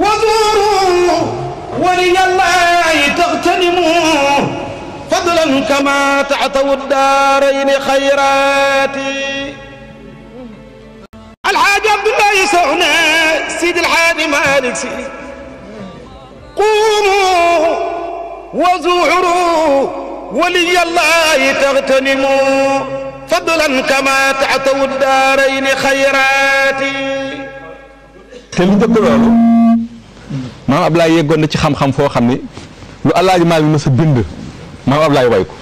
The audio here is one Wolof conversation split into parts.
وزوروا ولي الله تغتنموا فضلا كما تعتوا الدارين خيراتي الحاج عبد الله يسعنا سيد الحاج مالك سيد قوموا وزوروا ولي الله تغتنموا فضلا كما تعتوا الدارين خيراتي te lu njëkk loolu maam Ablaye yeggoon na ci xam-xam foo xam ni lu Alaaji Maalik ma sa bind maam Ablaye way ko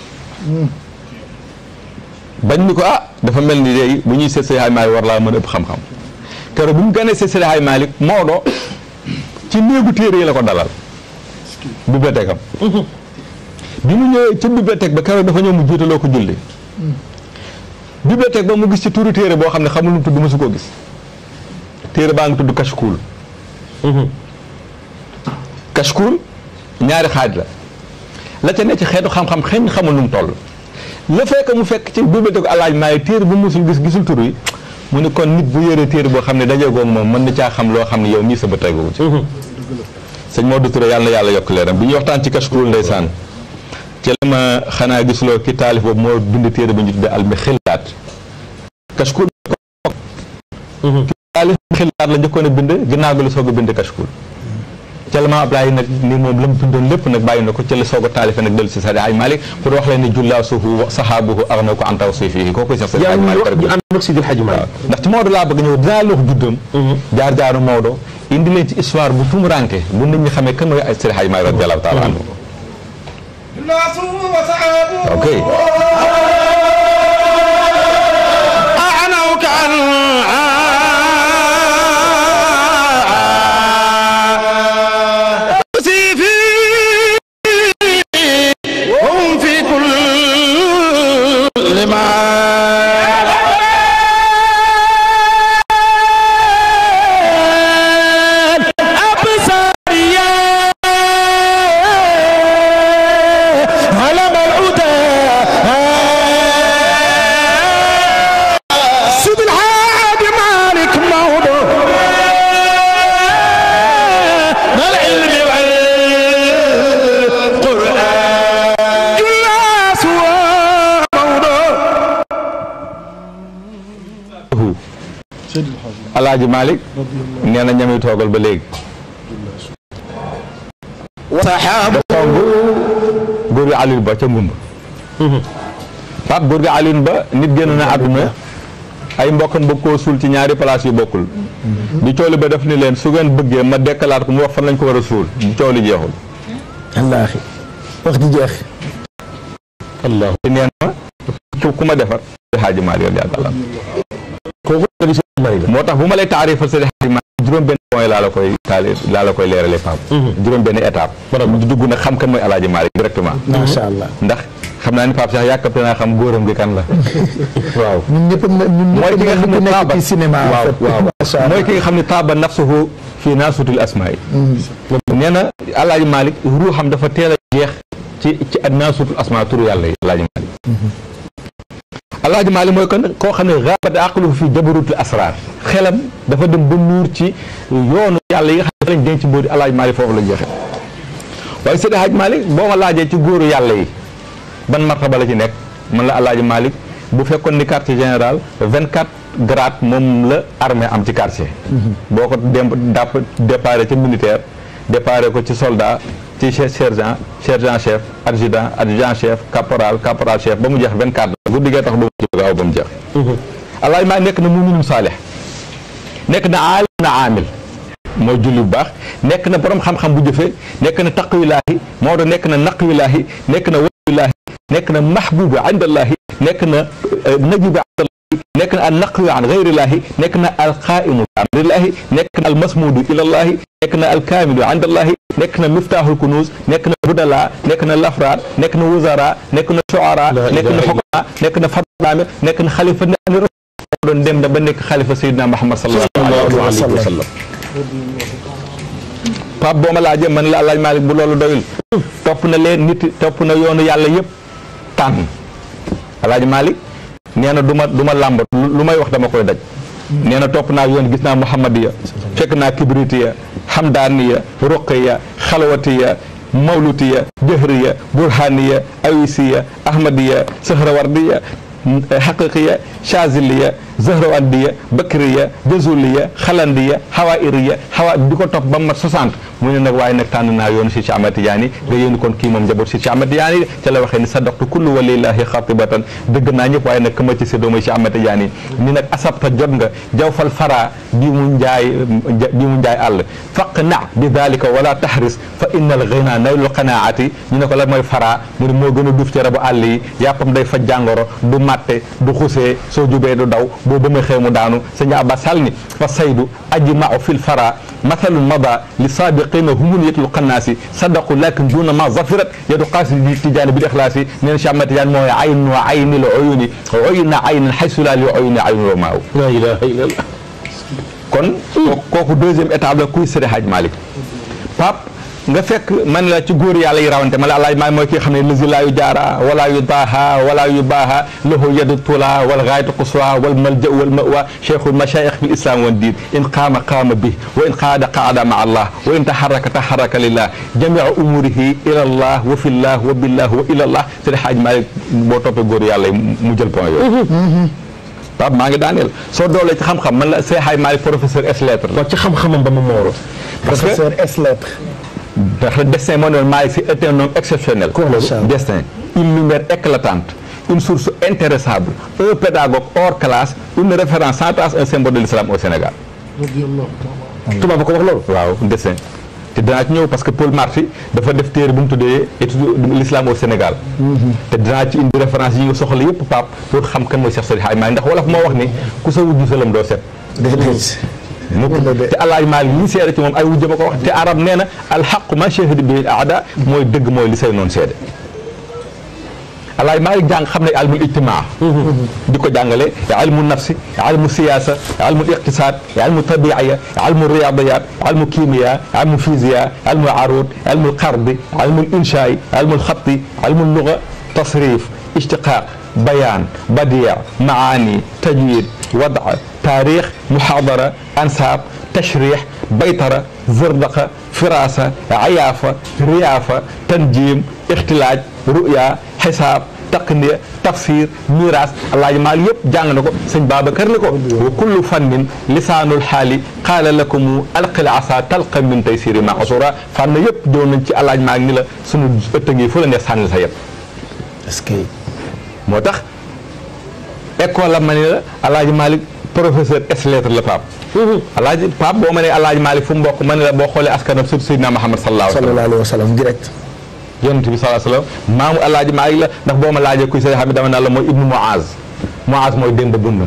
bañ ni ko dafa mel ni léegi bu ñuy seet Seydi Hadji Malick war laa mën a ëpp xam-xam keroog bu mu gënee seet Seydi Hadji Malick Maodo ci néegu téere yi la ko dalal bibliothèque am bi mu ñëwee ca bibliothèque ba keroog dafa ñëw mu jiitaloo ko julli bibliothèque ba mu gis ci turu téere boo xam ne xamul lu mu tudd mësu koo gis téere baa ngi tudd kashkuul kashkuul ñaari xaaj la ca ne ci xeetu xam-xam xëy xamul nu mu toll la fekk mu fekk ci bibliothèque Alaaji Maalik téere bu musul gis gisul tur yi mu ne kon nit bu yëree téere boo xam ne dajeegoog moom mën na caa xam loo xam ne yow mii sa ba tegu ci sëñ Maodo Touré yàlla na yàlla yokk leeram bi ñuy waxtaan ci kashkuul ndeysaan ci la ma xanaa gisuloo ki taalif boobu moo bind téere bu ñu tuddee almi xillaat kashkuul taalif xillaat la njëkkoon a bind ginnaaw gi la soog a bind kashkuul ca la ma Ablaye nag ni moom la mu bindoon lépp nag bàyyi na ko ca la soog a taalife nag dellu si Seydi Hadji Malick pour wax leen ni jullaasuhu saxaabuhu ar na ko an tawsiifihi kooku sax Seydi Hadji Malick ndax ci Maodo laa bëgg ñëw dinaa la wax juddam jaar-jaaru Maodo indi leen ci histoire bu tumuranke bu nit ñi xamee kan mooy ay Seydi Hadji Malick radiyallahu taala anhu ok Alaaji Malick nee na ñami toogal ba léegi saxaaba góor gi Alioune Ba ca Ngumba Pape góor gi Alioune Ba nit génn na àdduna ay mbokkam bëgg koo suul ci ñaari place yu bokkul bi coow li ba def ni leen su ngeen bëggee ma dekkalaat ko mu wax fan lañ ko war a suul bi coow li jeexul wallaahi wax di jeex allah nee na ku ma defar Hadji Malick radiyallahu anhu kooku moo tax bu ma lay taarifal Seydi Hadji Malick juróom benn point laa la koy leerale Pape juróom benn étape mu dugg nag xam kan mooy Alaaji Malick directement macha allah ndax xam naa ni Pape sax yàkkamte naa xam góoram gi kan la waaw mooy ki nga xam ne nekk ci cinéma waaw mooy ki nga xam ne taaba nafsuhu fii naasutul asmaa nee na Alaaji Malick ruuxam dafa teel a jeex ci naasutul asmaa turu yàlla yi Alaaji Malick Alaaji Malick mooy kon koo xam ne gaabat aqluhu fi jabarutul asrar xelam dafa dem ba nuur ci yoonu yàlla yi nga xam ne lañ denc mbóoti Alaaji Malick foofu la jeexee waaye Seydi Hadji Malick boo ma laajee ci góoru yàlla yi ban martaba la ci nekk man la Alaaji Malick bu fekkoon ni quartier général 24 grades moom la armée am ci quartier boo ko déparé ci militaire déparé ko ci soldat ci sergent chef adjudant chef caporal chef ba mu jeex 24 la bu diggee tax ba mu ci gaaw ba mu jeex Alaaji Malick nekk na muminum saalih nekk na aalim na aamil mooy julli bu baax nekk na borom xam-xam bu jëfe nekk na taqwilaahi Maodo nekk na naqwilaahi nekk na walilaahi nekk na mahbubu indallaahi nekk na najibu indallaahi nekk na al naqwi an gayrillaahi nekk na al qaimu bi amrillaahi nekk na al masmudu ilallaahi nekk na al kaamilu indallaahi nekk na miftaaxul kunuus nekk na budala nekk na lafraar nekk na wuzara nekk na shuara nekk na xukama nekk na fadlaame nekk na xalifa ne doon dem na ba nekk xalifa Seydina Muhammad sallallahu alayhi wa sallam Pape boo ma laajee man la Alaaji Malick bu loolu doyul topp na leen nit topp na yoonu yàlla yëpp tànn Alaaji Malick nee na du ma làmbat lu may wax dama koy daj nee na topp naa yoon gis naa Muhammadiya fekk naa kibritiya hamdaniya ruqiya xalwatiya mawlutiya jëhriya burhaniya awisiya ahmadiya sahrawardiya haqiqiya chaziliya zahrawandiya bakriya jazuliya xalandiya hawairiya hawa di ko topp ba mat 60 mu ne nag waaye nag tànn naa yoonu si Ahmad Tijaani nga yéen kon kii moom njaboot si Ahmad Tijaani ca la waxee ni sadaqtu kullu walillahi xatibatan dëgg naa ñëpp waaye nag ma ci séddoo mooy si Ahmad Tijaani ni nag asabta jot nga jawfal fara di mu njaay àll faq na bi dalika wala tahris fa inna al ghina naylul qanaati ñu ne ko la mooy fara mu ne moo gën a duuf ci rabu àll yi yàppam day faj jàngoro du matte du xusee soo jubee du daw boo ba ma xëy mu daanu sëñ Abbas Sall ni fa saydu ajmau fil fara mathalul mada li sabiqina humun yetul qannaasi sadaqu lakin duna ma zafirat yadu qaasi di tijaani bil ixlaasi nee na Cheikh Ahmad Tidiane mooy aynu aynil uyuni uyna aynin haysu la li uyuni aynul maaw la ilaha illallah kon kooku deuxième étape la kuy Seydi Hadj Malick Pape nga fekk man la ci góor yàlla yi rawante ma la alaaj maa mooy ki xam ne lasi laa yu jaara wala yu daaha wala yu baaha lahu yadu tula wal gaayatu quswa wal malja wal mawa cheikhul machaayix fi l islam wan diin in qaama qaama bi wa in qaada qaada maa allah wa in taharraka taharraka lillah jamia umurihi ila allah wa fi llah wa billah wa ila allah Seydi Hadj Malick boo toppee góor yàlla yi mu jël point yooyu Pape maa ngi daaneel soo doolee ci xam-xam man la Seydi Hadj Malick professeur S lettres la ci xam-xamam ba mu mooro professeur S lettres ndax le destin moo ne Malick Sy est un homme exceptionnel. Destin une lumière éclatante une source intéressable un pédagogue hors classe une référence sans tache un symbole de l'islam au Sénégal. tubaab ba ko wax loolu. waaw destin te danaa ci ñëw parce que Paul Marty dafa def téere bu mu tuddee étude l'islam au Sénégal. te danaa ci indi référence yi nga soxla yëpp Pape pour xam kan mooy Cheikh Seydi Hadji Malick ndax wolof moo wax ni ku sa wujju salam doo set. te Alaaji Maalik li ñu seede ci moom ay wujj ba ko wax te arab nee na alxaqu ma shahida bihi aada mooy dëgg mooy li say noonu seede Alaaji Maalik jàng xam ne ilmul ijtimaa di ko jàngale ilmu nafsi ilmu siyaasa ilmu iqtisaad ilmu tabiiya ilmu riyaadiyaat ilmu kiimiya ilmu fiisiya ilmu aruud ilmu qardi ilmu inshaai ilmu xatti ilmu luga tasrif ishtiqaaq bayaan badiya maani tajwid wada taarix muxaadara ansaab tashrix baytara zërdaqa firaasa ayaafa riyaafa tanjim ixtilaaj ruya xisaab taqniya tafsir miraas Alaaji Maalik yëpp jàng na ko sëñ Babacar ni ko wa kullu fannin lisaanul xaali qaala lakumu alqil asa talqa min taysiri ma asura fànn yëpp jow nañ ci Alaaji Maalik ni la sunu ëtt ngi fu la neex sànni sa yëpp est-ce que moo tax école la ma ne la Alaaji Maalik professeur S lettres la Pape Alaaji Pape boo ma nee Alaaji Maalik fu mbokk ma ne la boo xoolee askanam surtout Seydina Muhammad sallallahu alayhi wa sallam direct yonent bi sallallahu alayhi wa sallam maamu Alaaji Maalik la ndax boo ma laajee kuy Seydi Hamid dama naa la mooy ibnu Muaz mooy Demba Bunna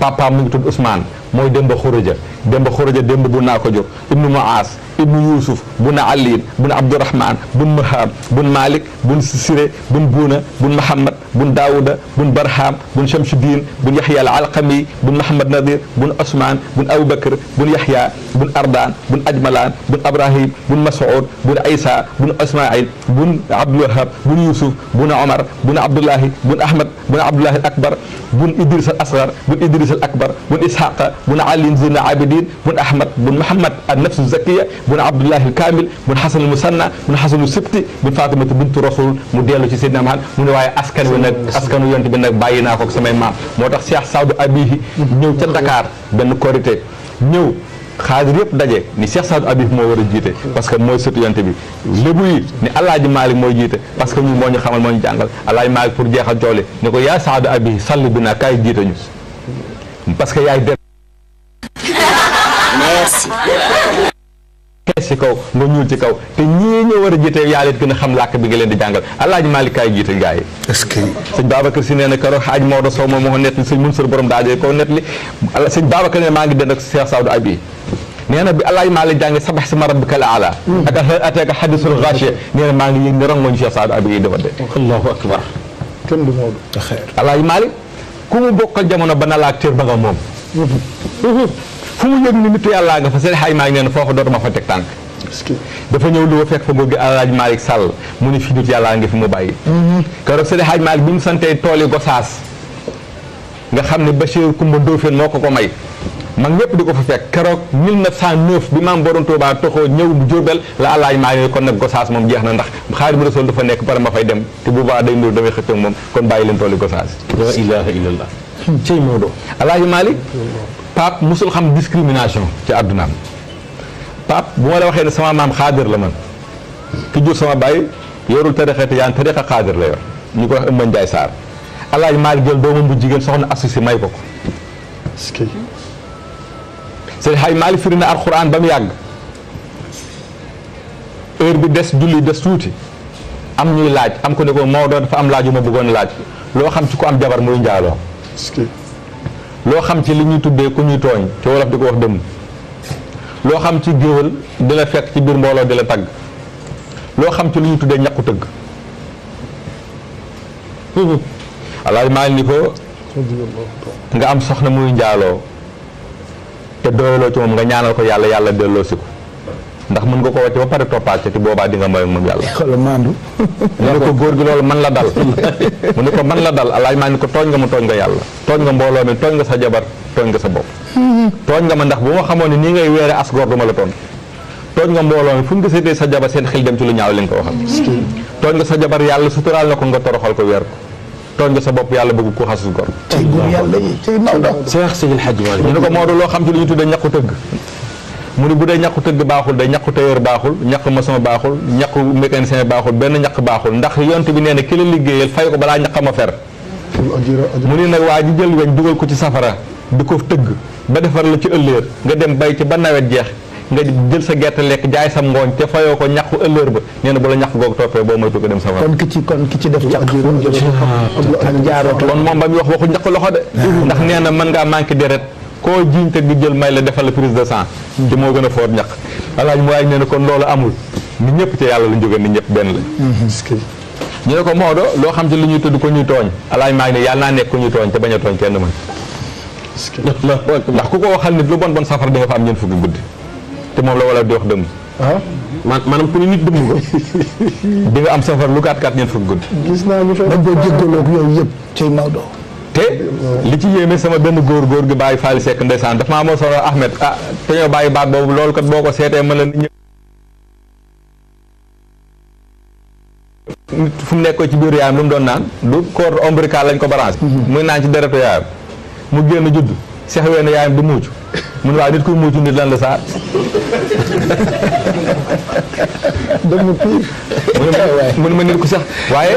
papa mu ngi tudd Ousmane mooy Demba Xuruja Demba bu naa ko jóg ibnu Muaz ibnu Youssouf bun Ali bun Abdourahman bun Maham bun Malik bun Siré bun Buna bun Mahamad bun Daouda bun Barham bun Chamsuddin bun Yahya al Alqami bun Mahamad Nadir bun Ousmane bun Aboubacr bun Yahya bun Ardan bun Ajmalan bun Ibrahim bun Masoud bun Aïssa bun Ismaïl bun Abdul Wahab bun Youssouf bun Omar bun Abdullahi bun Ahmad bun Abdullahi al Akbar bun Idris al Asgar bun Idris al Akbar bun Ishaqa bun Ali Zeyna Abidin bun Ahmad bun Mahamad an Nafs Zakiya bun Abdullahi Kamil bun Hasan al Musanna bun Hasan al Sibti bun Fatimata bintu Rasul mu dellu ci Seydina Muhammad mu ne waaye askan wi nag askanu yonent bi nag bàyyi naa ko ak samay maam moo tax Cheikh Saadu Abihi ñëw ca Dakar benn korité ñëw xaadir yëpp daje ni Cheikh Saadu Abihi moo war a jiite parce que mooy sëtu yonent bi lébu yi ni Alaaji Maalik mooy jiite parce que ñun moo ñu xamal moo ñu jàngal Alaaji Maalik pour jeexal coole ni ko yaa Saadu Abihi salli bi naa kaay jiite ñu parce que yaay der merci kees ci kaw nga ñuul ci kaw te ñii ñoo war a jiite yaa leen gën a xam làkk bi nga leen di jàngal Alaaji Maalik kaay jiite gaa yi est-ce que sëñ Babacar si nee na keroog xaaj Maodo Sow moom moo ko nettali sëñ Mansour borom daajee ko nettali sëñ Babacar ne maa ngi den ak Cheikh Saadu Abi nee na bi Alaaji Maalik jàngi sabax si ma rabbikal aala ak ataaka hadiisul gaashiya nee na maa ngi yëg ne rongoñ Cheikh Saadu Abi yi dafa de allahu akbar kenn du Maodo xeer Alaaji Maalik ku mu bokkal jamono ba na laak cër ba nga moom fu mu yëg ni nitu yàllaa nga fa Seydi Hadji Malick nee na foofu dootuma fa teg tànk dafa ñëw lu fekk fa góor gi Alaaji Malick Sall mu ni fi nit yàllaa ngi fi mu bàyyi keroog Seydi Hadji Malick bi mu santee tool yi Gosaas nga xam ne Bachir Koumba Ndofène moo ko may mag ñëpp di ko fa fekk keroog 1909 bi maam borom Touba toxoo ñëw Diourbel la Alaaji Maalik kon nag Gosaas moom jeex na ndax Xaadimu Rasuul dafa nekk pare ma fay dem te bu baax day ndur damay xëccoog moom kon bàyyi leen tooli Gosaas. la ilaha illallah. cey Maodo. Alaaji Maalik Pape musul xam discrimination ci àddunaam Pape bu ma la waxee ne sama maam xaadir la man ki jur sama baay yorul tarixa tijaan tarixa xaadir la yor ñu ko wax Ëmba Njaay Saar Alaaji Maalik jël doomam bu jigéen soxna associé may ko ko. Seydi Hajji Maalik firi na alxuraan ba mu yàgg heure bi des julli des tuuti am ñuy laaj am ko ne ko Maodo dafa am laaj yu ma bëggoon laaj loo xam ci ku am jabar muy njaaloo loo xam ci li ñuy tuddee ku ñuy tooñ te wolof di ko wax dëmm loo xam ci géwël di la fekk ci biir mbooloo di la tagg loo xam ci li ñuy tuddee ñaqu tëgg Alaaji Maalik ni ko nga am soxna muy njaaloo te doyaloo ci moom nga ñaanal ko yàlla yàlla delloo si ko ndax mën nga ko wàcce ba pare toppaat te boobaa di nga moy moom yàlla. xoolal maandu. mu ne ko góor gi loolu man la dal mu ne ko man la dal Alaaji Maalik ni ko tooñ nga ma tooñ nga yàlla tooñ nga mbooloo mi tooñ nga sa jabar tooñ nga sa bopp tooñ nga ma ndax bu ma xamoon ne nii ngay weere as góor du ma la tooñ nga mbooloo mi fu ñu gisee sa jabar seen xel dem ci lu ñaaw li nga ko waxal tooñ nga sa jabar yàlla suturaal na ko nga toroxal ko weer ko tooñ nga sa bopp yàlla bëgg ko xasus gor tey góor yàlla yi tey Maodo. Cheikh Seydil Hadji Malick. ñu ne ko Maodo loo xam ci lu ñu tuddee ñaqu tëgg mu ne bu dee ñaqu tëgg baaxul day ñaqu tailleur baaxul ñaqu maçon baaxul ñaqu mécanicien baaxul benn ñaq baaxul ndax yonte bi nee na ki la liggéeyal fay ko balaa ñaqama fer mu ne nag waa ji jël weñ dugal ko ci safara di ko tëgg ba defar la ci ëllëer nga dem bay ci ba nawet jeex nga jël sa gerte lekk jaay sam ngooñ te fayoo ko ñaqu ëllëer ba nee na bu la ñaq googu toppee boo moytu ko dem safara kon ki ci def caq ak jaaroo kon moom ba muy wax waxu ñaq loxo de ndax nee na mën ngaa manqué deret koo jiñ te di jël may la defal la prise de sang ci moo gën a foor ñaq Alaaji Maalik nee na kon loolu amul nit ñëpp ci yàlla lañ jógee nit ñëpp benn la ñu ne ko Maodo loo xam ci li ñuy tudd ko ñuy tooñ Alaaji Maalik ne yàlla naa nekk ko ñuy tooñ te bañ a tooñ kenn man ndax ku ko waxal nit lu bon bon safara di nga fa am ñeent fukki guddi te moom la wala di wax dëmm maanaam ku ni nit dëmm nga di nga am safara lu gàtt gàtt ñeent fukki guddi gis naa ñu fay dañ koo jéggaloog yooyu yëpp cey Maodo. te li ci yéeme sama benn góor gi bàyyi Faali Seck ndeysaan dafa maa moo solo Ahmed te ñoo bàyyi baat boobu loolu kat boo ko seetee mën la nit ñi fu mu nekkoo ci biir yaayam lu mu doon naan du corps ombilical lañ ko branché muy naan ci deretu yaayam mu génn judd seex ween yaayam di muucu mun waaye nit kuy muucu nit lan la saa dëmm pire. mu ne ma nit ku sax waaye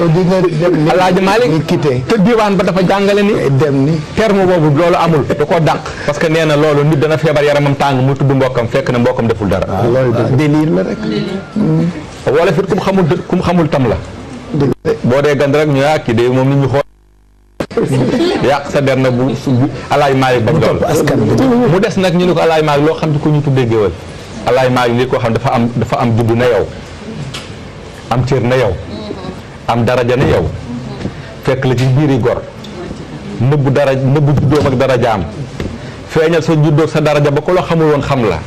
Alaaji Maalik te diwaan ba dafa jàngale ni dem ni terme boobu loolu amul da koo dàq parce que nee na loolu nit dana feebar yaramam tàng mu tudd mbokkam fekk na mbokkam deful dara délire la rek. wala fit ku mu xamul tam la boo dee gand rek ñu kii de moom nit ñu xool yàq sa der na bu Alaaji Maalik ba loolu mu des nag ñu ne ko Alaaji Maalik loo xam ci ku ñu tuddee géwël Alaaji Maalik li ko xam dafa am juddu na yow am cër na yow am daraja na yow fekk la ci biiri gor nëbbu juddoom ak darajaam feeñal sa juddoog sa daraja ba ku la xamul woon xam la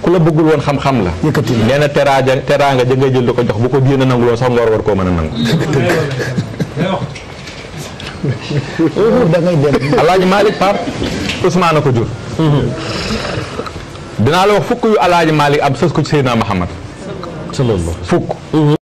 ku la bëggul woon xam la yëkkati nee na teraanga ja ngay jël di ko jox bu ko diina nangu loon sax ngor war koo mën a nangu da ngay dem. Alaaji Maalik Pape Ousmane a ko jur dinaa la wax fukk yu Alaaji Maalik am sës ko ci Seydina Muhammad fukk